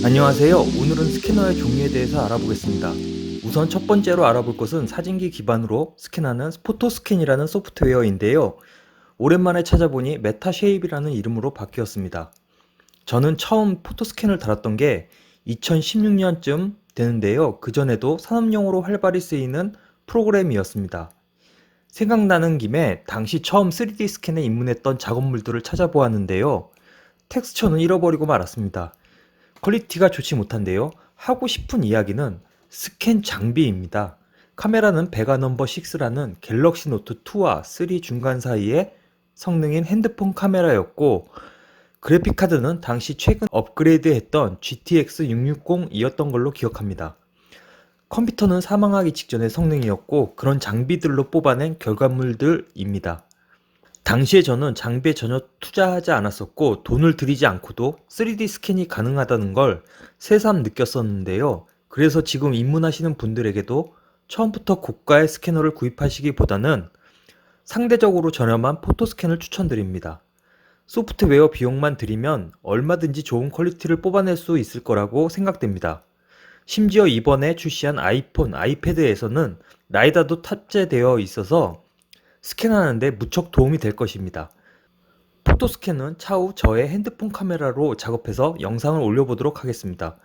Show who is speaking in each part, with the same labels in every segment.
Speaker 1: 안녕하세요. 오늘은 스캐너의 종류에 대해서 알아보겠습니다. 우선 첫 번째로 알아볼 것은 사진기 기반으로 스캔하는 포토스캔이라는 소프트웨어인데요. 오랜만에 찾아보니 메타쉐입이라는 이름으로 바뀌었습니다. 저는 처음 포토스캔을 달았던 게 2016년쯤 되는데요. 그전에도 산업용으로 활발히 쓰이는 프로그램이었습니다. 생각나는 김에 당시 처음 3D 스캔에 입문했던 작업물들을 찾아보았는데요. 텍스처는 잃어버리고 말았습니다. 퀄리티가 좋지 못한데요. 하고 싶은 이야기는 스캔 장비입니다. 카메라는 베가 넘버 6라는 갤럭시 노트 2와 3 중간 사이의 성능인 핸드폰 카메라였고, 그래픽카드는 당시 최근 업그레이드했던 GTX 660이었던 걸로 기억합니다. 컴퓨터는 사망하기 직전의 성능이었고, 그런 장비들로 뽑아낸 결과물들입니다. 당시에 저는 장비에 전혀 투자하지 않았었고 돈을 들이지 않고도 3D 스캔이 가능하다는 걸 새삼 느꼈었는데요. 그래서 지금 입문하시는 분들에게도 처음부터 고가의 스캐너를 구입하시기보다는 상대적으로 저렴한 포토스캔을 추천드립니다. 소프트웨어 비용만 들이면 얼마든지 좋은 퀄리티를 뽑아낼 수 있을 거라고 생각됩니다. 심지어 이번에 출시한 아이폰, 아이패드에서는 라이다도 탑재되어 있어서 스캔하는데 무척 도움이 될 것입니다. 포토스캔은 차후 저의 핸드폰 카메라로 작업해서 영상을 올려보도록 하겠습니다.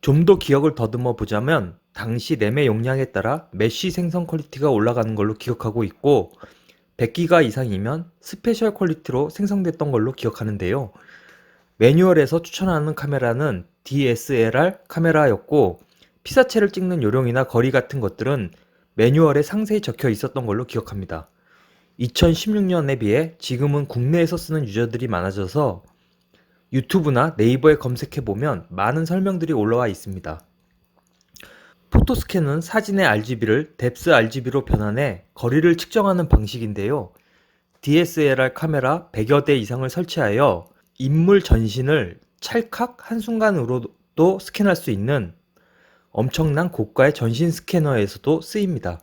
Speaker 1: 좀 더 기억을 더듬어 보자면 당시 램의 용량에 따라 메쉬 생성 퀄리티가 올라가는 걸로 기억하고 있고 100기가 이상이면 스페셜 퀄리티로 생성됐던 걸로 기억하는데요. 매뉴얼에서 추천하는 카메라는 DSLR 카메라였고 피사체를 찍는 요령이나 거리 같은 것들은 매뉴얼에 상세히 적혀 있었던 걸로 기억합니다. 2016년에 비해 지금은 국내에서 쓰는 유저들이 많아져서 유튜브나 네이버에 검색해보면 많은 설명들이 올라와 있습니다. 포토스캔은 사진의 RGB를 뎁스 RGB로 변환해 거리를 측정하는 방식인데요. DSLR 카메라 100여 대 이상을 설치하여 인물 전신을 찰칵 한순간으로도 스캔할 수 있는 엄청난 고가의 전신 스캐너에서도 쓰입니다.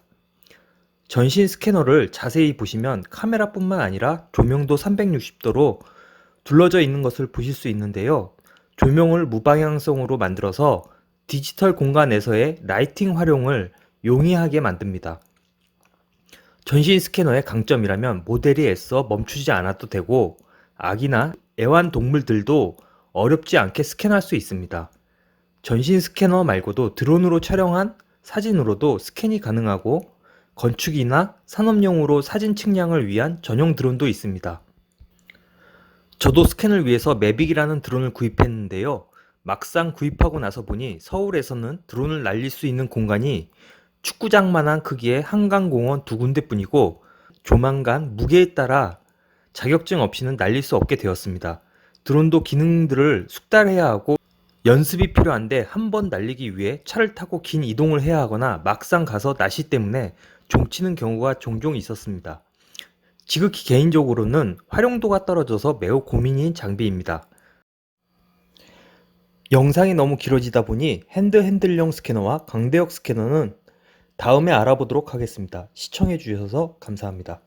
Speaker 1: 전신 스캐너를 자세히 보시면 카메라뿐만 아니라 조명도 360도로 둘러져 있는 것을 보실 수 있는데요. 조명을 무방향성으로 만들어서 디지털 공간에서의 라이팅 활용을 용이하게 만듭니다. 전신 스캐너의 강점이라면 모델이 애써 멈추지 않아도 되고 아기나 애완동물들도 어렵지 않게 스캔할 수 있습니다. 전신 스캐너 말고도 드론으로 촬영한 사진으로도 스캔이 가능하고 건축이나 산업용으로 사진 측량을 위한 전용 드론도 있습니다. 저도 스캔을 위해서 매빅이라는 드론을 구입했는데요. 막상 구입하고 나서 보니 서울에서는 드론을 날릴 수 있는 공간이 축구장만한 크기의 한강공원 2군데뿐이고 조만간 무게에 따라 자격증 없이는 날릴 수 없게 되었습니다. 드론도 기능들을 숙달해야 하고 연습이 필요한데 한 번 날리기 위해 차를 타고 긴 이동을 해야 하거나 막상 가서 날씨 때문에 종치는 경우가 종종 있었습니다. 지극히 개인적으로는 활용도가 떨어져서 매우 고민인 장비입니다. 영상이 너무 길어지다 보니 핸들용 스캐너와 광대역 스캐너는 다음에 알아보도록 하겠습니다. 시청해 주셔서 감사합니다.